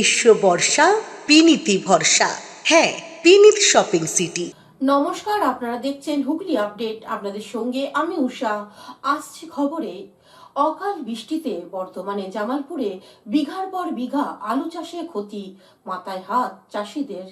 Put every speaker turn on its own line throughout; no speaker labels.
গ্রীষ্ম বর্ষা পিনিতি ভরসা। হ্যাঁ, পিনিত শপিং সিটি।
নমস্কার, আপনারা দেখছেন হুগলি আপডেট। আপনাদের সঙ্গে আমি উষা। আসছে খবরে, অকাল বৃষ্টিতে বর্তমানে জামালপুরে বিঘার পর বিঘা আলু চাষে ক্ষতি, মাথায় হাত চাষিদের।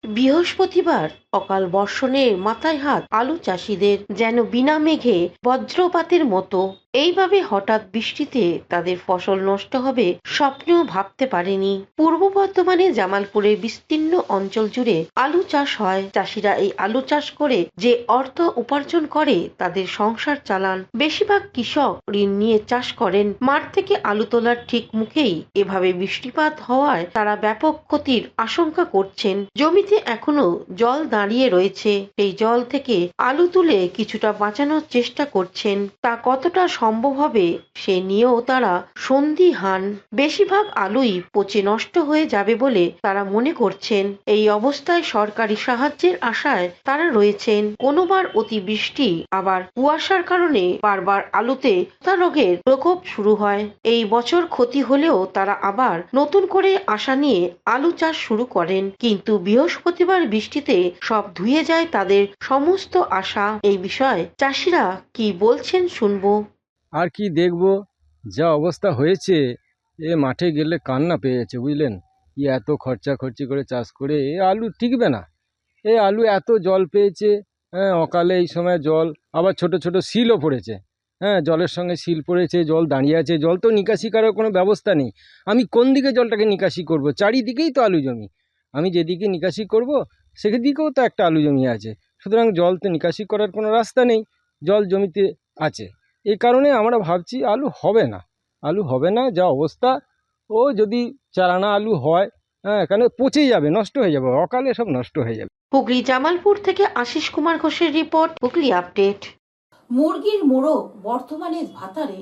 বৃহস্পতিবার অকাল বর্ষণে মাথায় হাত আলু চাষিদের, যেন বিনা মেঘে বজ্রপাতের মতো। এইভাবে হঠাৎ বৃষ্টিতে তাদের ফসল নষ্ট হবে স্বপ্নেও ভাবতে পারেনি। পূর্ব বর্ধমানে জামালপুরের বিস্তীর্ণ অঞ্চল জুড়ে আলু চাষ হয়। চাষিরা এই আলু চাষ করে যে অর্থ উপার্জন করে তাদের সংসার চালান। বেশিরভাগ কৃষক ঋণ নিয়ে চাষ করেন। মাঠ থেকে আলু তোলার ঠিক মুখেই এভাবে বৃষ্টিপাত হওয়ায় তারা ব্যাপক ক্ষতির আশঙ্কা করছেন। জমিতে এখনো জল দাঁড়িয়ে রয়েছে। সেই জল থেকে আলু তুলে কিছুটা বাঁচানোর চেষ্টা করছেন। তা কতটা সম্ভব হবে সে নিয়েও তারা সন্দিহান। বেশিরভাগ আলুই পচে নষ্ট হয়ে যাবে বলে তারা মনে করছেন। এই অবস্থায় সরকারি সাহায্যের আশায় তারা রয়েছেন। কোনোবার অতিবৃষ্টি, আবার কুয়াশার কারণে বারবার আলুতে পাতা রোগের প্রকোপ শুরু হয়। এই বছর ক্ষতি হলেও তারা আবার নতুন করে আশা নিয়ে আলু চাষ শুরু করেন। কিন্তু বৃহস্পতিবার বৃষ্টিতে সব ধুয়ে যায় তাদের সমস্ত আশা। এই বিষয়ে চাষিরা কি বলছেন শুনবো।
আর কি দেখবো, যা অবস্থা হয়েছে, এ মাঠে গেলে কান্না পেয়ে যাচ্ছে, বুঝলেন। এত খরচি করে চাষ করে এ আলু টিকবে না। এই আলু এত জল পেয়েছে, হ্যাঁ, অকালে এই সময় জল, আবার ছোট ছোট শিলও পড়েছে। হ্যাঁ, জলের সঙ্গে শিল পড়েছে, জল দাঁড়িয়ে আছে, জল তো নিকাশি করার কোনো ব্যবস্থা নেই। আমি কোন দিকে জলটাকে নিকাশি করব? চারিদিকেই তো আলু জমি। আমি যেদিকে নিকাশি করব সেদিকেও তো একটা আলু জমি আছে। সুতরাং জল তো নিকাশি করার কোনো রাস্তা নেই, জল জমিতে আছে। এই কারণে আমরা ভাবছি আলু হবে না যা অবস্থা। ও যদি 4 আনা আলু হয়, হ্যাঁ, কেন পচে যাবে, নষ্ট হয়ে যাবে, অকালে সব নষ্ট হয়ে যাবে।
হুগলি জামালপুর থেকে আশিস কুমার ঘোষের রিপোর্ট, হুগলি আপডেট।
মুরগির মোড়ক বর্তমানে ভাতারে,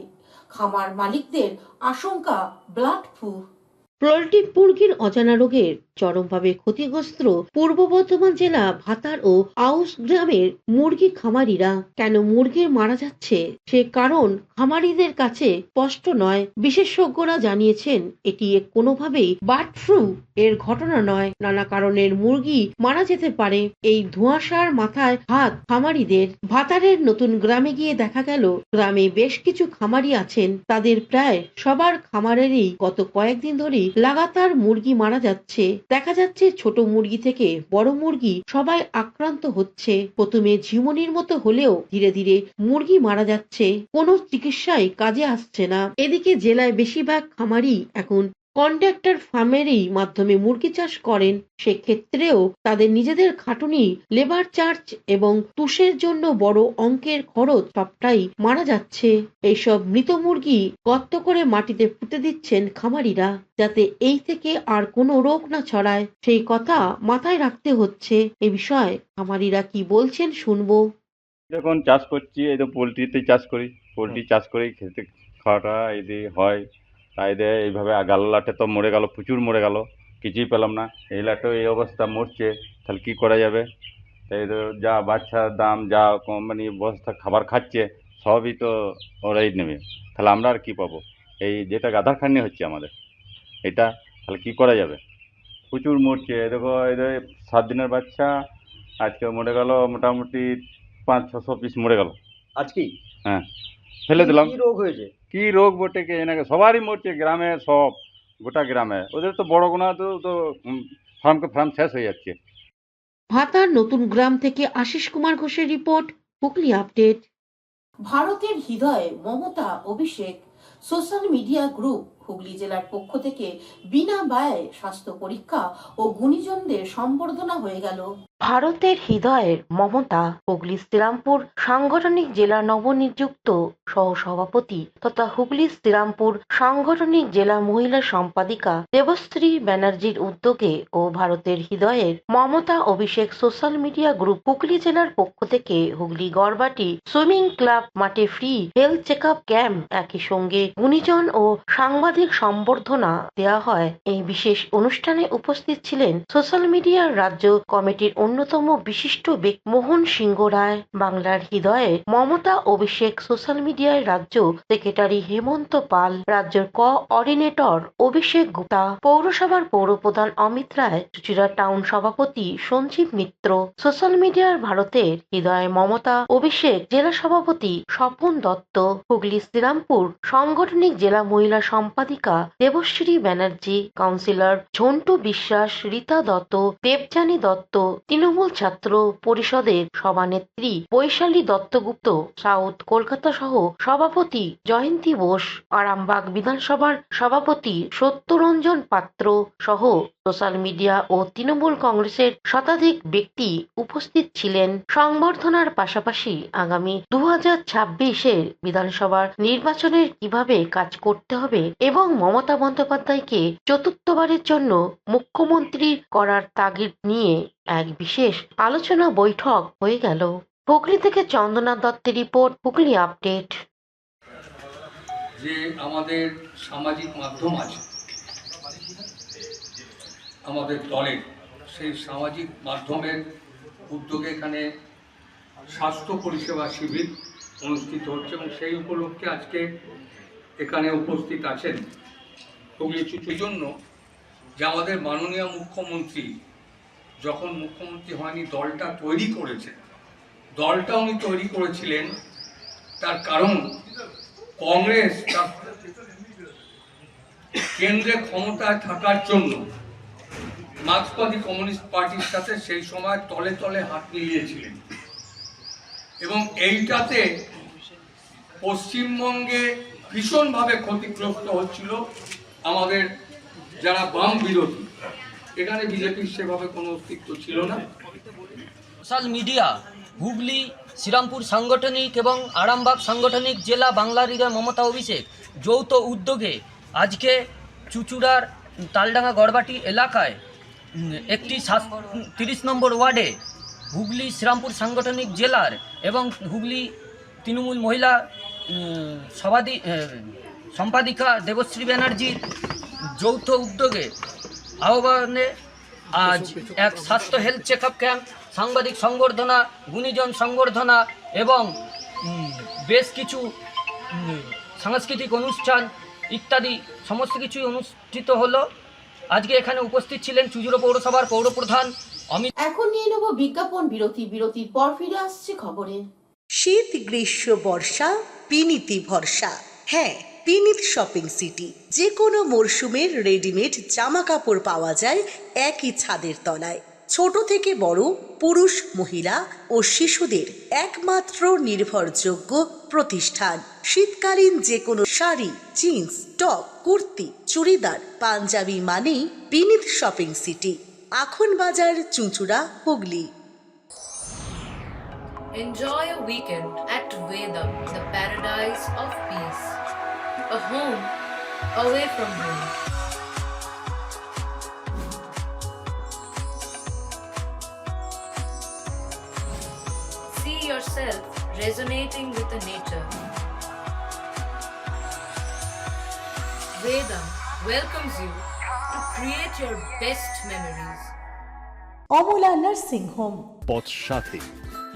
খামার মালিকদের আশঙ্কা ব্লাড ফ্লু।
পোল্ট্রি মুরগির অজানা রোগের চরমভাবে ক্ষতিগ্রস্ত পূর্ব বর্ধমান জেলা ভাতার ও আউশ গ্রামের মুরগি খামারিরা। কেন মুরগির মারা যাচ্ছে সে কারণ খামারিদের কাছে স্পষ্ট নয়। বিশেষজ্ঞরা জানিয়েছেন এটি কোনোভাবেই বার্ড ফ্লু এর ঘটনা নয়। নানা কারণের মুরগি মারা যেতে পারে। এই ধোঁয়াশার মাথায় হাত খামারিদের। ভাতারের নতুন গ্রামে গিয়ে দেখা গেল গ্রামে বেশ কিছু খামারি আছেন। তাদের প্রায় সবার খামারেরই গত কয়েকদিন ধরেই লাগাতার মুরগি মারা যাচ্ছে। দেখা যাচ্ছে ছোট মুরগি থেকে বড় মুরগি সবাই আক্রান্ত হচ্ছে। প্রথমে ঝিমুনির মতো হলেও ধীরে ধীরে মুরগি মারা যাচ্ছে। কোনো চিকিৎসাই কাজে আসছে না। এদিকে জেলায় বেশিরভাগ খামারি এখন কন্ট্রাক্টর ফার্মেরই মাধ্যমে মুরগি চাষ করেন। সেক্ষেত্রেও তাদের নিজেদের খাটুনি, লেবার চার্জ এবং তুষের জন্য বড় অঙ্কের খরচ সবটাই মারা যাচ্ছে। এইসব মৃত মুরগি গর্ত করে মাটিতে পুঁতে দিচ্ছেন খামারিরা, যাতে এই থেকে আর কোনো রোগ না ছড়ায়। সেই কথা মাথায় রাখতে হচ্ছে। এ বিষয়ে খামারিরা কি বলছেন শুনবো।
যখন চাষ করছি, এই তো পোলট্রিতে চাষ করি, পোলট্রি চাষ করেই খেতে খাওয়াটা এই দিয়ে হয়। তাই দিয়ে এইভাবে গাল লাটে তো মরে গেল, প্রচুর মরে গেল, কিছুই পেলাম না। এই লাটেও এই অবস্থা, মরছে, তাহলে কী করা যাবে? তাই তো যা বাচ্চার দাম, যা কোম্পানি বস্তা খাবার খাচ্ছে, সবই তো ওরাই নেবে, তাহলে আমরা আর কী পাবো? এই যেটা গাধার খাটনি হচ্ছে আমাদের, এটা তাহলে কী করা যাবে? প্রচুর মরছে। দেখো, এই 7 দিনের বাচ্চা আজকে মরে গেল, মোটামুটি 500-600 পিস মরে গেল
আজকেই?
হ্যাঁ, ফেলে দিলাম।
কি রোগ হয়েছে?
কি রোগ বটে কে এনাকে, সবারই মরছে গ্রামে, সব গোটা গ্রামে। ওদের তো বড় গোনা তো ফার্ম শেষ হয়ে যাচ্ছে।
ভাতার নতুন গ্রাম থেকে আশিস কুমার ঘোষের রিপোর্ট, হুগলি আপডেট।
ভারতের হৃদয়ে Mamata Abhishek. Social media group Hooghly জেলার পক্ষ থেকে বিনা ব্যয়ে স্বাস্থ্য পরীক্ষা ও গুণীজনদের সম্বর্ধনা হয়ে গেল।
ভারতের হৃদয়ের মমতা হুগলি শ্রীরামপুর সাংগঠনিক জেলা নবনিযুক্ত সহসভাপতি তথা হুগলি শ্রীরামপুর সাংগঠনিক জেলা মহিলা সম্পাদিকা দেবশ্রী ব্যানার্জির উদ্যোগে ও ভারতের হৃদয়ের Mamata Abhishek social media group Hooghly জেলার পক্ষ থেকে হুগলি গড়বাটি সুইমিং ক্লাব মাঠে free health check up camp, একই সঙ্গে গুণীজন ও সাংবাদিক শতাধিক সম্বর্ধনা দেওয়া হয়। এই বিশেষ অনুষ্ঠানে উপস্থিত ছিলেন সোশ্যাল মিডিয়ার রাজ্য কমিটির অন্যতম বিশিষ্ট ব্যক্তি মোহন সিংহ রায়, বাংলার হৃদয়ে মমতা অভিষেক সোশ্যাল মিডিয়ায় রাজ্য সেক্রেটারি হেমন্ত পাল, রাজ্যের কোঅর্ডিনেটর অভিষেক গুপ্তা, পৌরসভার পৌরপ্রধান অমিত রায়, চুঁচুড়া টাউন সভাপতি সঞ্জীব মিত্র, সোশ্যাল মিডিয়ার ভারতের হৃদয়ে মমতা অভিষেক জেলা সভাপতি স্বপন দত্ত, হুগলি শ্রীরামপুর সাংগঠনিক জেলা মহিলা সম্পাদিকা দেবশ্রী ব্যানার্জি, কাউন্সিলর ঝন্টু বিশ্বাস, রীতা দত্ত, দেবযানী দত্ত, তৃণমূল ছাত্র পরিষদের সভানেত্রী বৈশালী দত্তগুপ্ত, সাউথ কলকাতা সহ সভাপতি জয়ন্তী বোস, আরামবাগ বিধানসভার সভাপতি সত্যরঞ্জন পাত্র সহ সোশ্যাল মিডিয়া ও তৃণমূল কংগ্রেসের শতাধিক ব্যক্তি উপস্থিত ছিলেন। সংবর্ধনার পাশাপাশি আগামী 2026-এর বিধানসভার নির্বাচনের কিভাবে কাজ করতে হবে এবং মমতা বন্দ্যোপাধ্যায়কে চতুর্থবারের জন্য মুখ্যমন্ত্রী করার তাগিদ নিয়ে এক বিশেষ আলোচনা বৈঠক হয়ে গেল। হুগলি থেকে চন্দনা দত্তের রিপোর্ট, হুগলি আপডেট।
যে আমাদের সামাজিক মাধ্যম আছে আমাদের দলের, সেই সামাজিক মাধ্যমের উদ্যোগে এখানে স্বাস্থ্য পরিষেবা শিবির অনুষ্ঠিত হচ্ছে এবং সেই উপলক্ষে আজকে এখানে উপস্থিত আছেন হুগলি চুঁচুড়ার জন্য যে আমাদের মাননীয় মুখ্যমন্ত্রী যখন মুখ্যমন্ত্রী হয়নি দলটা তৈরি করেছেন, দলটা উনি তৈরি করেছিলেন তার কারণ কংগ্রেস তার কেন্দ্রে ক্ষমতায় থাকার জন্য মার্ক্সবাদী কমিউনিস্ট পার্টির সাথে সেই সময় তলে তলে হাত মিলিয়েছিলেন এবং এইটাতে পশ্চিমবঙ্গে ভীষণভাবে ক্ষতিগ্রস্ত হচ্ছিল আমাদের যারা বাম বিরোধী। এখানে বিজেপির সেভাবে কোনো অস্তিত্ব ছিল না।
সোশ্যাল মিডিয়া হুগলি শ্রীরামপুর সাংগঠনিক এবং আরামবাগ সাংগঠনিক জেলা বাংলার হৃদয় মমতা অভিষেক যৌথ উদ্যোগে আজকে চুঁচুড়ার তালডাঙ্গা গড়বাটি এলাকায় একটি 30 নম্বর ওয়ার্ডে হুগলি শ্রীরামপুর সাংগঠনিক জেলার এবং হুগলি তৃণমূল মহিলা সম্পাদিকা দেবশ্রী ব্যানার্জির যৌথ উদ্যোগে আহ্বানে আজ এক স্বাস্থ্য হেলথ চেক আপ ক্যাম্প, সাংবাদিক সংবর্ধনা, গুণীজন সংবর্ধনা এবং বেশ কিছু সাংস্কৃতিক অনুষ্ঠান ইত্যাদি সমস্ত কিছুই অনুষ্ঠিত হলো। আজকে এখানে উপস্থিত ছিলেন চুঁচুড়া পৌরসভার পৌরপ্রধান অমিত।
এখন নিয়ে নেব বিজ্ঞাপন বিরতি। বিরতির পর ফিরে আসছে খবরে।
শীত, গ্রীষ্ম, বর্ষা, পিনিতি ভরসা। হ্যাঁ, পিনিত শপিং সিটি। যে কোনো মরশুমের রেডিমেড জামা কাপড় পাওয়া যায় একই ছাদের তলায়। ছোট থেকে বড়, পুরুষ, মহিলা ও শিশুদের একমাত্র নির্ভরযোগ্য প্রতিষ্ঠান। শীতকালীন যে কোনো শাড়ি, জিন্স, টপ, কুর্তি, চুড়িদার, পাঞ্জাবি মানেই পিনিত শপিং সিটি। আখন বাজার, চুঁচুড়া, Hooghly.
Enjoy a weekend at Vedam, the paradise of peace. A home away from home. See yourself resonating with the nature. Vedam welcomes you to create your best memories.
Amala nursing home.
Potshati,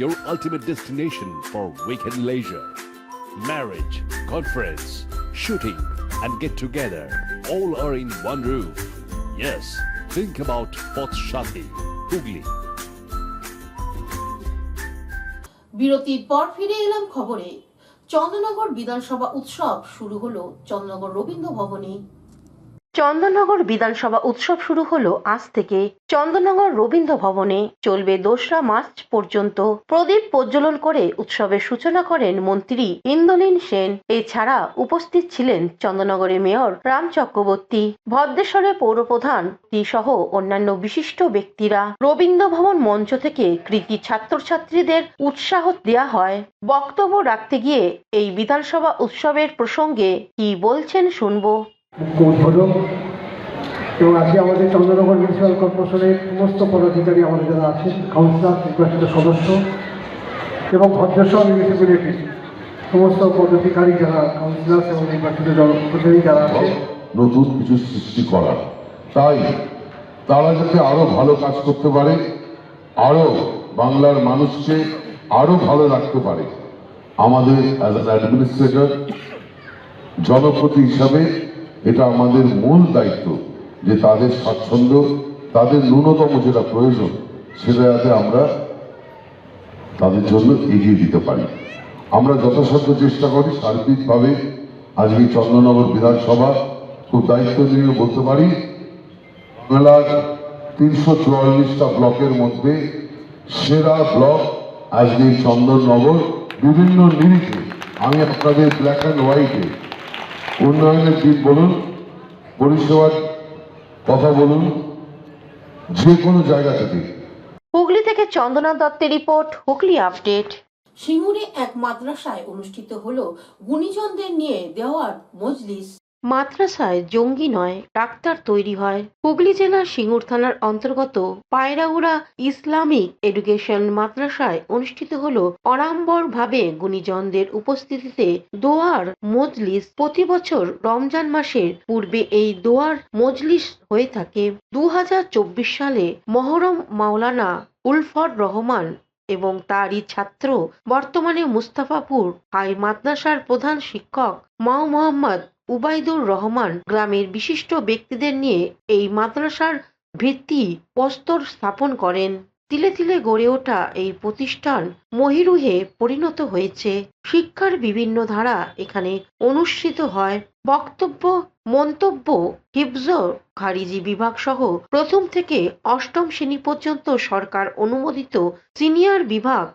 your ultimate destination for weekend leisure. Marriage, conference, shooting, and get together all are in one roof. Yes, think about Potshati, Hugli.
বিরতির পর ফিরে এলাম খবরে। চন্দননগর বিধানসভা উৎসব শুরু হলো চন্দননগর রবীন্দ্র ভবনে।
চন্দননগর বিধানসভা উৎসব শুরু হলো আজ থেকে। চন্দননগর রবীন্দ্র ভবনে চলবে 2রা মার্চ পর্যন্ত। প্রদীপ প্রজ্বলন করে উৎসবের সূচনা করেন মন্ত্রী ইন্দ্রনীল সেন। এছাড়া উপস্থিত ছিলেন চন্দননগরের মেয়র রাম চক্রবর্তী, ভদ্রেশ্বরের পৌরপ্রধান সহ অন্যান্য বিশিষ্ট ব্যক্তিরা। রবীন্দ্র ভবন মঞ্চ থেকে কৃতি ছাত্রছাত্রীদের উৎসাহ দেওয়া হয়। বক্তব্য রাখতে গিয়ে এই বিধানসভা উৎসবের প্রসঙ্গে কি বলছেন শুনবো।
মুখ্য উদ্বোধক এবং আজকে আমাদের চন্দ্রনগর মিউনিসিপ্যাল কর্পোরেশনের সমস্ত পদাধিকারী আমাদের যারা আছেন, কাউন্সিলর, নির্বাচিত সদস্য এবং ভদ্রেশ্বর মিউনিসিপ্যালিটির সমস্ত পদাধিকারী যারা কাউন্সিলর এবং নির্বাচিত জনপ্রতিনিধি যারা আছেন,
নতুন কিছু সৃষ্টি করার। তাই তারা যাতে আরো ভালো কাজ করতে পারে, আরো বাংলার মানুষকে আরো ভালো রাখতে পারে, আমাদের অ্যাজ অ্যান অ্যাডমিনিস্ট্রেটর, জনপ্রতি হিসাবে এটা আমাদের মূল দায়িত্ব যে তাদের স্বাচ্ছন্দ্য, তাদের ন্যূনতম যেটা প্রয়োজন সেটা যাতে আমরা তাদের জন্য এগিয়ে দিতে পারি। আমরা যথাসাধ্য চেষ্টা করি সার্বিকভাবে। আজকে চন্দননগর বিধানসভা খুব দায়িত্ব নিয়ে বলতে পারি, বাংলার 344টা ব্লকের মধ্যে সেরা ব্লক আজকে চন্দননগর। বিভিন্ন নিরিখে আমি আপনাদের ব্ল্যাক অ্যান্ড হোয়াইটে উন্নয়নের দিক বলুন, পরিষেবার কথা বলুন, যে কোনো জায়গা থেকে।
হুগলি থেকে চন্দনা দত্তের রিপোর্ট, হুগলি আপডেট।
সিঙ্গুরে এক মাদ্রাসায় অনুষ্ঠিত হলো গুণীজনদের নিয়ে দেওয়ার মজলিস।
মাদ্রাসায় জঙ্গি নয়, ডাক্তার তৈরি হয়। হুগলি জেলার সিঙ্গুর থানার অন্তর্গত পায়রাউড়া ইসলামিক এডুকেশন মাদ্রাসায় অনুষ্ঠিত হলো অড়াম্বরভাবে গুণীজনদের উপস্থিতিতে দোয়ার মজলিস। প্রতি বছর রমজান মাসের পূর্বে এই দোয়ার মজলিস হয়ে থাকে। 2024 সালে মহরম মাওলানা উলফর রহমান এবং তারই ছাত্র, বর্তমানে মুস্তাফাপুর হাই মাদ্রাসার প্রধান শিক্ষক মাও মোহাম্মদ উবাইদুর রহমান গ্রামের বিশিষ্ট ব্যক্তিদের নিয়ে এই মাদ্রাসার ভিত্তি প্রস্তর স্থাপন করেন। তিলে তিলে গড়ে ওঠা এই প্রতিষ্ঠান মহিরুহে পরিণত হয়েছে। শিক্ষার বিভিন্ন ধারা এখানে অনুষ্ঠিত হয়। বক্তব্য, মন্তব্য, হিফজ, খারিজি বিভাগ সহ প্রথম থেকে অষ্টম শ্রেণী পর্যন্ত সরকার অনুমোদিত সিনিয়র বিভাগ,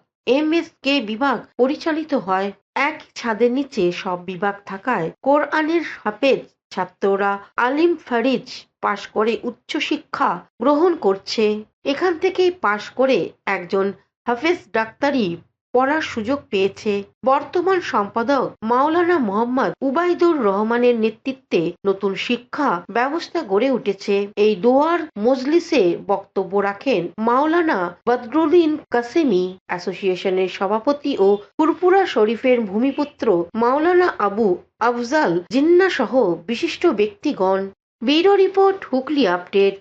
MSK বিভাগ পরিচালিত হয়। একই ছাদের নিচে সব বিভাগ থাকায় কোরআনের হাফেজ ছাত্ররা আলিম ফারিজ পাশ করে উচ্চশিক্ষা গ্রহণ করছে। এখান থেকেই পাশ করে একজন হাফেজ ডাক্তারি পড়ার সুযোগ পেয়েছে। বর্তমান সম্পাদক মাওলানা মোহাম্মদ উবাইদুর রহমানের নেতৃত্বে নতুন শিক্ষা ব্যবস্থা গড়ে উঠেছে। এই দোয়ার মজলিসে বক্তব্য রাখেন মাওলানা বদরুদ্দিন কাসেমি, অ্যাসোসিয়েশনের সভাপতি ও ফুরফুরা শরীফের ভূমিপুত্র মাওলানা আবু আফজাল জিন্না সহ বিশিষ্ট ব্যক্তিগণ। Bureau report, Hooghly update.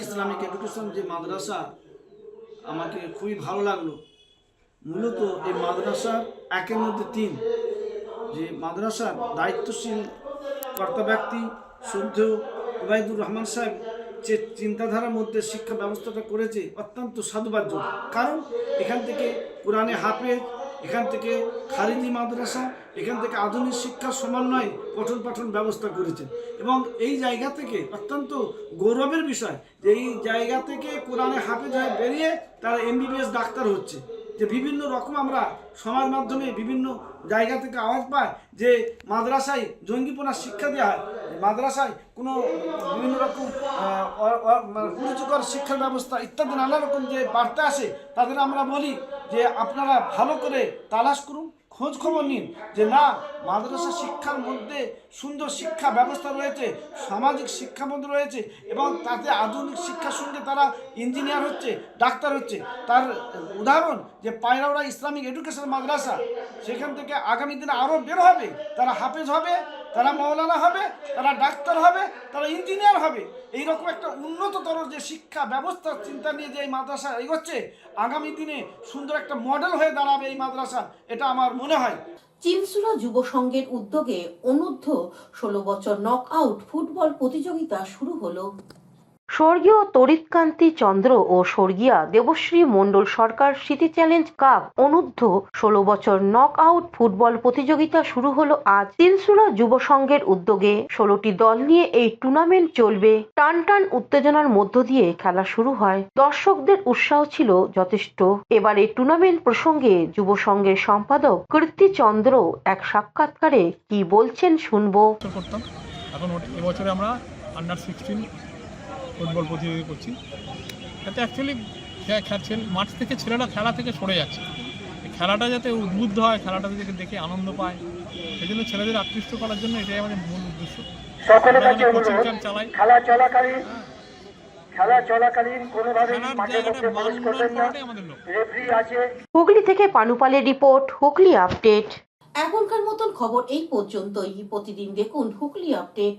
Islamic education যে মাদ্রাসা আমাকে খুবই ভালো লাগলো। মূলত এই মাদ্রাসার একের মধ্যে 3, যে মাদ্রাসার দায়িত্বশীল কর্তা ব্যক্তি শ্রদ্ধেয় উবাইদুর রহমান সাহেব যে চিন্তাধারার মধ্যে শিক্ষা ব্যবস্থাটা করেছে অত্যন্ত সাধুবাদযোগ্য। কারণ এখান থেকে কোরআনে হাফেজ, এখান থেকে খারিজি মাদ্রাসা, এখান থেকে আধুনিক শিক্ষার সমন্বয়ে পঠন পাঠন ব্যবস্থা করেছেন। এবং এই জায়গা থেকে অত্যন্ত গৌরবের বিষয় যে এই জায়গা থেকে কোরআনে হাফেজ হয়ে বেরিয়ে তারা MBBS ডাক্তার হচ্ছে। যে বিভিন্ন রকম আমরা সমাজ মাধ্যমে বিভিন্ন জায়গা থেকে আওয়াজ পাই যে মাদ্রাসায় জঙ্গিপনার শিক্ষা দেওয়া হয়, মাদ্রাসায় কোনো বিভিন্ন রকম কুরুচিকর শিক্ষার ব্যবস্থা ইত্যাদি নানা রকম যে বার্তা আসে, তাদের আমরা বলি যে আপনারা ভালো করে তালাশ করুন, খোঁজ খবর নিন যে না, মাদ্রাসা শিক্ষার মধ্যে সুন্দর শিক্ষা ব্যবস্থা রয়েছে, সামাজিক শিক্ষা মধ্যে রয়েছে এবং তাতে আধুনিক শিক্ষার সঙ্গে তারা ইঞ্জিনিয়ার হচ্ছে, ডাক্তার হচ্ছে। তার উদাহরণ যে পায়রাউড়া ইসলামিক এডুকেশন মাদ্রাসা, সেখান থেকে আগামী দিনে আরও বের হবে, তারা হাফেজ হবে, তারা মাওলানা হবে, তারা ডাক্তার হবে, তারা ইঞ্জিনিয়ার হবে। এইরকম একটা উন্নততর যে শিক্ষা ব্যবস্থার চিন্তা নিয়ে যে এই মাদ্রাসা এগোচ্ছে, আগামী দিনে সুন্দর একটা মডেল হয়ে দাঁড়াবে এই মাদ্রাসা, এটা আমার মনে হয়।
চিনসুরা যুব সংঘের উদ্যোগে অনূর্ধ্ব 16 বছর নক আউট ফুটবল প্রতিযোগিতা শুরু হলো।
স্বর্গীয় তড়িৎকান্তি চন্দ্র ও স্বর্গীয়া দেবশ্রী মণ্ডল সরকার স্মৃতি চ্যালেঞ্জ কাপ অনূর্ধ্ব 16 বছর নক আউট ফুটবল প্রতিযোগিতা শুরু হলো আজ। চিনসুরা যুব সংঘের উদ্যোগে 16টি দল নিয়ে এই টুর্নামেন্ট চলবে। টান টান উত্তেজনার মধ্য দিয়ে খেলা শুরু হয়। দর্শকদের উৎসাহ ছিল যথেষ্ট। এবার এই টুর্নামেন্ট প্রসঙ্গে যুব সংঘের সম্পাদক কীর্তি চন্দ্র এক সাক্ষাৎকারে কি বলছেন শুনবো।
এখন এবছরে আমরা আন্ডার 16 ফুটবল প্রতিযোগিতা করছি। এতে অ্যাকচুয়ালি মাঠ থেকে ছেলেরা খেলা থেকে সরে যাচ্ছে। এই খেলাটা যাতে উদ্বুদ্ধ হয়, খেলাটা যাতে দেখে আনন্দ পায়, সেই জন্য ছেলেদের আকৃষ্ট করার জন্য এটাই আমাদের মূল উদ্দেশ্য। কোচিং ক্যাম্প চালাই।
হুগলি থেকে পানুপালের রিপোর্ট, হুগলি আপডেট।
এখনকার মতন খবর এই পর্যন্তই। প্রতিদিন দেখুন হুগলি আপডেট।